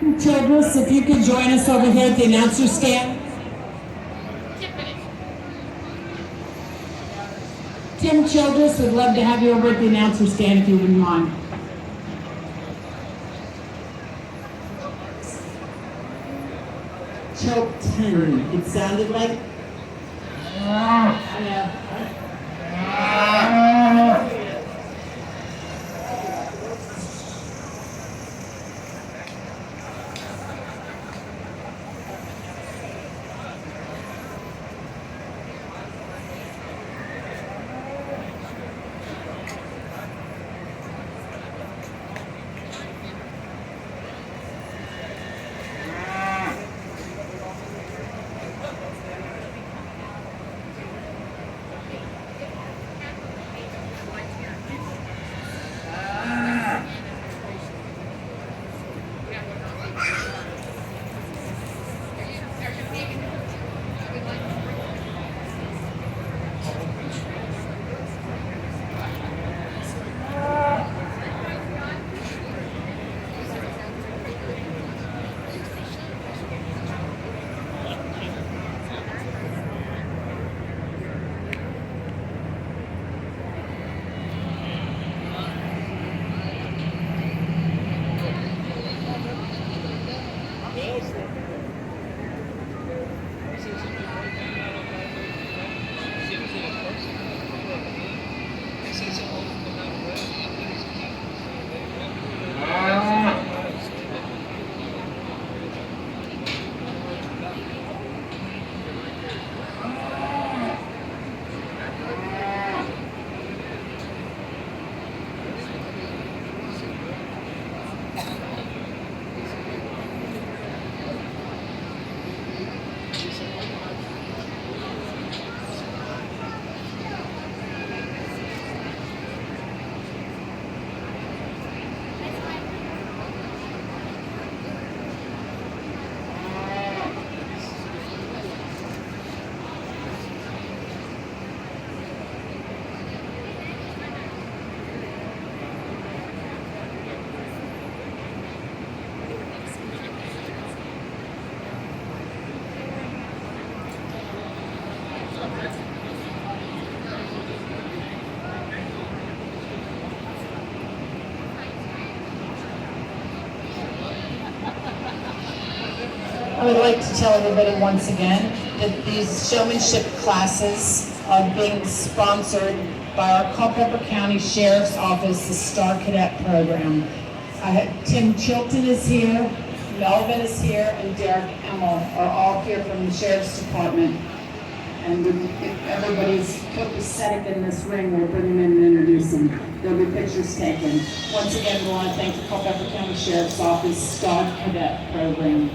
Childress, if you could join us over here at the announcer stand. Tim Childress would love to have you over at the announcer stand if you wouldn't mind. Chilton, it sounded like. Yeah. I would like to tell everybody once again that these showmanship classes are being sponsored by our Culpeper County Sheriff's Office, the Star Cadet Program. Tim Chilton is here, Melvin is here, and Derek Emmel are all here from the Sheriff's Department. And if everybody's copacetic in this ring, we'll bring them in and introduce them. There'll be pictures taken. Once again, we want to thank the Culpeper County Sheriff's Office Star Cadet Program.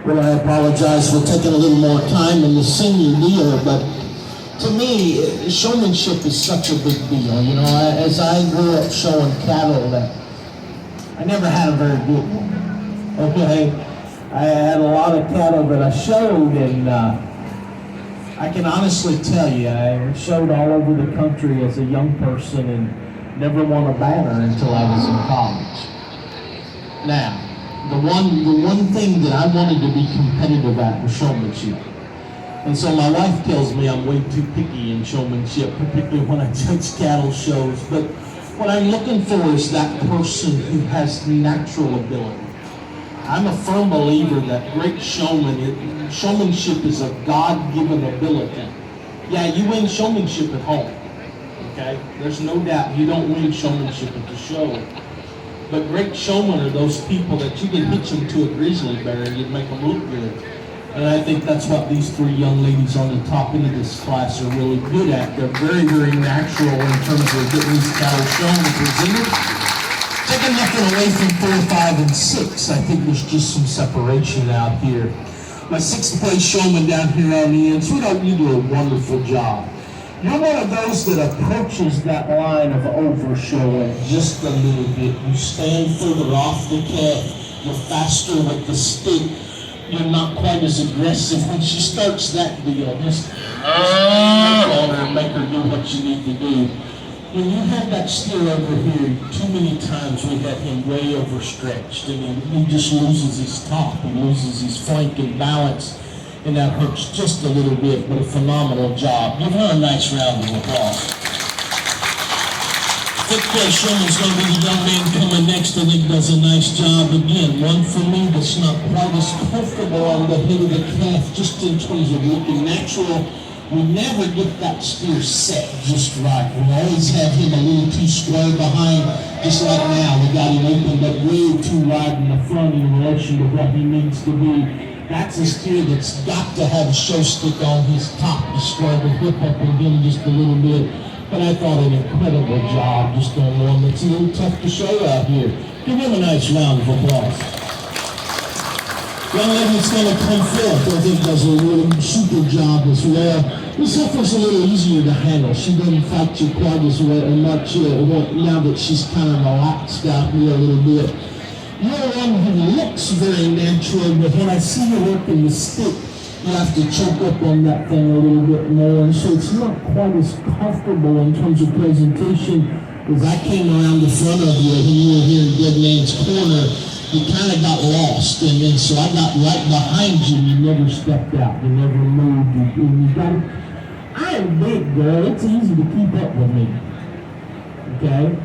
Well, I apologize for taking a little more time in the senior deal, but to me, showmanship is such a big deal. You know, as I grew up showing cattle, that I never had a very good one. Okay, I had a lot of cattle that I showed, and I can honestly tell you, I showed all over the country as a young person and never won a banner until I was in college. Now, the one thing that I wanted to be competitive at was showmanship. And so my wife tells me I'm way too picky in showmanship, particularly when I judge cattle shows. But what I'm looking for is that person who has natural ability. I'm a firm believer that great showmanship is a God-given ability. Yeah, you win showmanship at home, okay? There's no doubt you don't win showmanship at the show. But great showmen are those people that you can hitch them to a grizzly bear and you'd make them look good. And I think that's what these three young ladies on the top end of this class are really good at. They're very, very natural in terms of getting these cattle shown and presented. Taking nothing away from 4, 5, and 6, I think there's just some separation out here. My 6th place showman down here on the end, sweetheart, you do a wonderful job. You're one of those that approaches that line of overshowing just a little bit. You stand further off the calf. You're faster with the stick. You're not quite as aggressive. When she starts that deal, just on her and make her do what you need to do. When you have that steer over here, too many times we have him way overstretched, and he just loses his top. He loses his flank and balance. And that hurts just a little bit, but a phenomenal job. Give her a nice round of applause. 5th place showman's going to be the young man coming next. I think does a nice job again. One for me that's not quite as comfortable on the head of the calf, just in terms of looking natural. We never get that steer set just right. We always have him a little too square behind, just like now. We got him opened up way too wide in the front in relation to what he needs to be. That's a steer that's got to have a show stick on his top to square the hip up on him just a little bit. But I thought an incredible job just on one that's a little tough to show out here. Give him a nice round of applause. Young lady that's going to come forth, I think does a really super job as well. This heifer's a little easier to handle. She doesn't fight you quite as much now that she's kind of relaxed out here a little bit. You're one who looks very natural, but when I see you working the stick, you have to choke up on that thing a little bit more, and so it's not quite as comfortable in terms of presentation. As I came around the front of you when you were here in Dead Man's Corner, you kind of got lost, and then so I got right behind you, and you never stepped out, you never moved, and you got. I am big, girl. It's easy to keep up with me. Okay.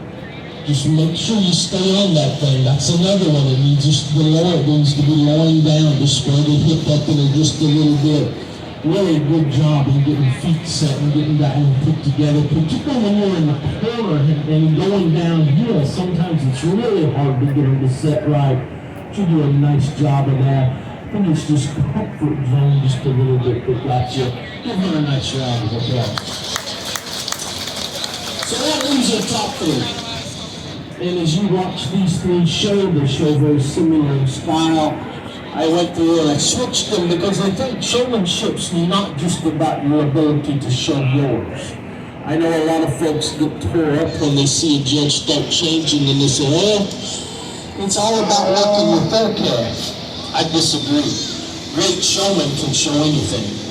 Just make sure you stay on that thing. That's another one. It needs just the lower. It needs to be lying down to square the hip up in it just a little bit. Really good job in getting feet set and getting that one put together. Particularly when you're in the corner and going downhill, sometimes it's really hard to get them to set right. But you do a nice job of that. I think it's just comfort zone just a little bit that got you. Give her a nice round of applause. So that leaves our top three. And as you watch these three show, they show very similar in style. I went through and I switched them because I think showmanship's not just about your ability to show yours. I know a lot of folks get tore up when they see a judge start changing and they say, well, it's all about working your forecast. I disagree. Great showmen can show anything.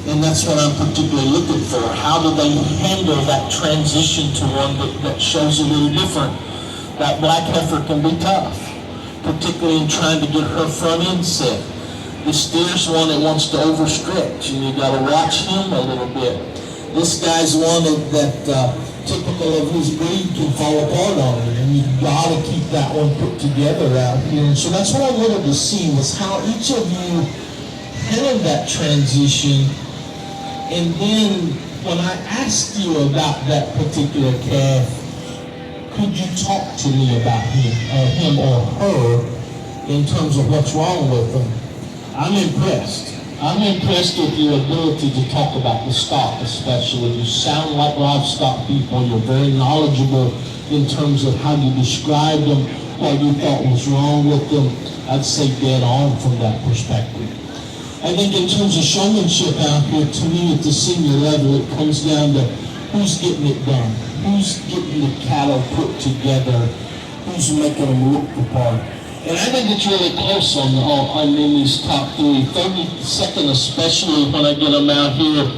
And that's what I'm particularly looking for. How do they handle that transition to one that shows a little different? That black heifer can be tough, particularly in trying to get her front end set. The steer's one that wants to overstretch, and you got to watch him a little bit. This guy's one that typical of his breed can fall apart on it, and you've got to keep that one put together out here. And so that's what I wanted to see, was how each of you handled that transition. And then when I asked you about that particular calf, could you talk to me about him or her in terms of what's wrong with them? I'm impressed. I'm impressed with your ability to talk about the stock, especially. You sound like livestock people. You're very knowledgeable in terms of how you describe them, what you thought was wrong with them. I'd say dead on from that perspective. I think in terms of showmanship out here, to me at the senior level, it comes down to who's getting it done, who's getting the cattle put together, who's making them look the part. And I think it's really close on these top three. 32nd especially when I get them out here.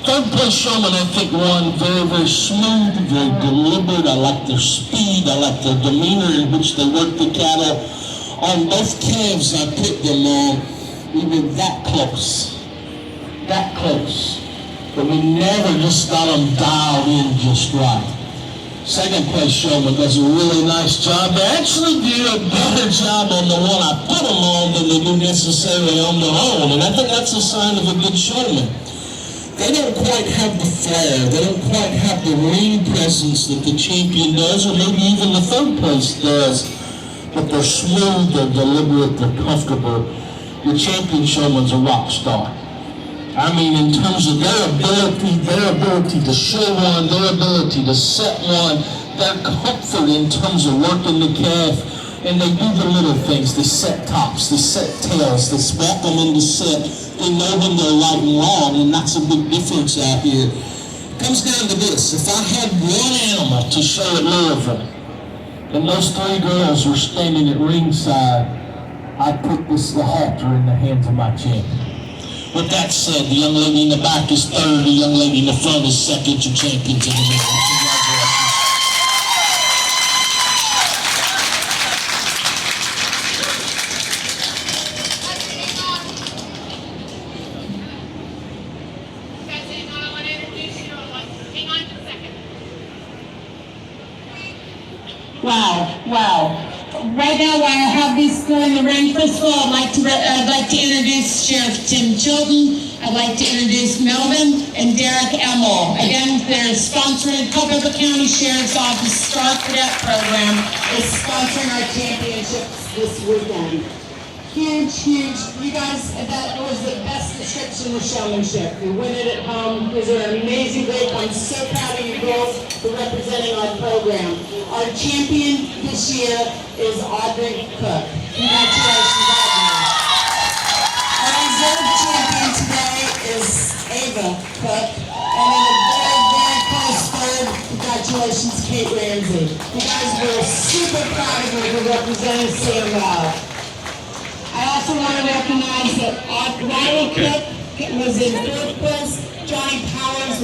Third place showman, I think, won very, very smooth, very deliberate. I like their speed. I like their demeanor in which they work the cattle. On both calves, I put them on. We were that close. That close. But we never just got them dialed in just right. Second place showman does a really nice job. They actually do a better job on the one I put them on than they do necessarily on their own. And I think that's a sign of a good showman. They don't quite have the flair. They don't quite have the ring presence that the champion does, or maybe even the third place does. But they're smooth, they're deliberate, they're comfortable. The champion showman's a rock star. I mean, in terms of their ability to show one, their ability to set one, their comfort in terms of working the calf, and they do the little things. They set tops, they set tails, they walk them into set. They know when they're right and wrong, and that's a big difference out here. It comes down to this. If I had one animal to show at Louisville, and those three girls were standing at ringside, I'd put the halter in the hands of my champion. With that said, the young lady in the back is third, the young lady in the front is second. Your champions in the middle. Congratulations. Wow. Right now, while I have these four in the ring, first of all, I'd like to introduce Sheriff Tim Chilton. I'd like to introduce Melvin and Derek Emmel. Again, they're sponsoring Culpeper County Sheriff's Office Star Cadet Program is sponsoring our championships this weekend. Huge. You guys, that was the best description of showmanship. You win it at home. These are an amazing group. I'm so proud of you girls for representing our program. Our champion this year is Audrey Cook. Congratulations, Audrey. Our reserve champion today is Ava Cook. And in a very, very close third, congratulations, Kate Ramsey. You guys were super proud of you for representing CMR. I also want to recognize that Riley Cook was in fourth place, Johnny Powers